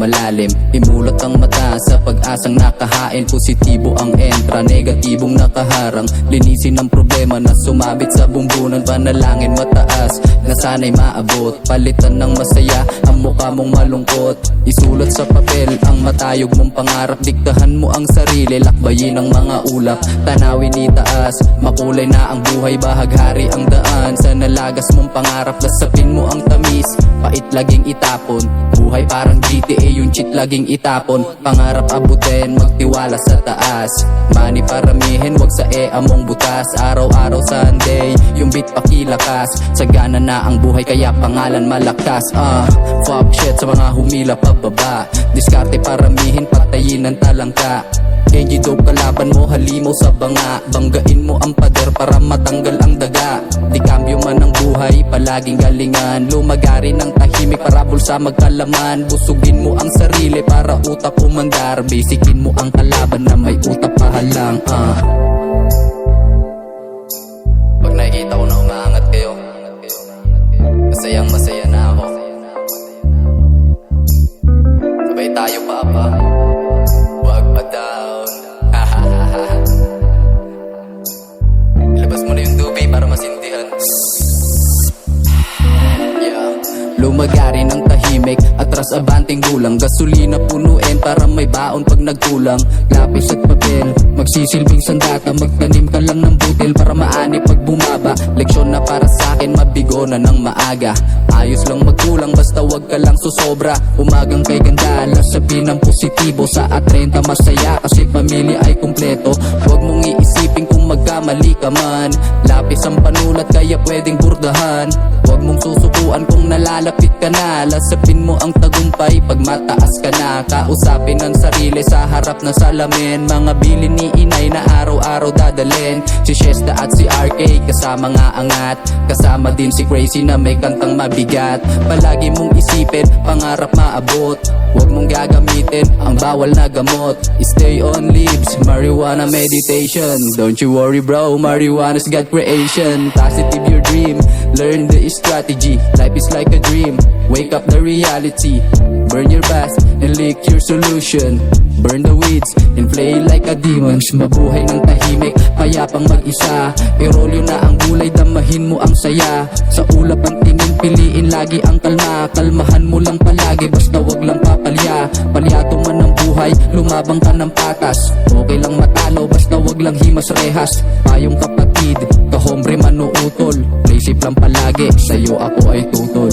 malalim. Imulot ang mata sa pag-asang nakahain. Positibo ang entra, negatibong nakaharang. Linisin ang problema na sumabit sa bumbunan. Panalangin mataas na sana'y maabot. Palitan ng masaya ang mukha mong malungkot. Isulat sa papel ang matayog mong pangarap. Diktahan mo ang sarili, lakbayin ang mga ulap. Tanawin itaas, makulay na ang buhay. Bahaghari ang daan sa nalagas mong pangarap. Lasapin mo ang tamis, pait laging itapon. Buhay parang GTA, yung cheat laging itapon. Pangarap abutin, magtiwala sa taas. Money paramihin, wag sa mong butas. Araw-araw Sunday, yung beat pakilakas. Sagana na ang buhay kaya pangalan malakas. Fuck shit sa mga humila pababa. Diskarte paramihin, patayin ng talangka. Kenji dope kalaban mo, halimaw sa banga. Banggain mo ang pader para matanggal ang daga. Di kambyo man ang buhay, palaging galingan. Lumagari ng tahimik para bulsa magkalaman. Busugin mo ang sarili para utak umandar. Basicin mo ang kalaban na may utak pahalang. Pag nakikita ko na umaangat kayo, masayang masaya na ako. Sabay tayo papa, wag pa down. Ilabas mo na yung tubig para masindihan. Lumagari ng tahimik, atras abanting gulang. Gasolina punuin para may baon pag nagkulang. Lapis at papel, magsisilbing sandata. Magtanim ka lang ng butil para maani pag bumaba. Leksyon na para sa'kin, mabigo na ng maaga. Ayos lang magkulang, basta wag ka lang susobra. Umagang kay ganda, lasapin ang positibo. Sa at 30 masaya kasi pamilya ay kumpleto. Huwag mong iisipin kung magkamali ka man. Lapis ang panulat kaya pwedeng burdahan. Huwag mong susukuan kung nalalapit ka na. Lasapin mo ang tagumpay pag mataas ka na. Kausapin ang sarili sa harap ng salamin. Mga bilin ni inay na araw-araw dadalhin. Si Shesta at si RK kasama nga angat. Kasama din si Crazy na may kantang mabigat. Palagi mong isipin, pangarap maabot. Huwag mong gagamitin ang bawal na gamot. Stay on leaves, marijuana meditation. Don't you worry bro, marijuana's God creation. Positive your dream, learn the strategy. Life is like a dream, wake up the reality. Burn your bath and lick your solution. Burn the weeds and play like a demon. Mabuhay ng tahimik, payapang mag-isa. Irolyo na ang gulay, damahin mo ang saya. Sa ulap ang tingin, piliin lagi ang kalma. Kalmahan mo lang palagi, basta wag lang papalya. Palyato man ang buhay, lumabang ka ng patas. Okay lang matalo, basta wag lang himas rehas. Payong kapatid, kahombre manuutol. Isip lang palagi, sa'yo ako ay tutol.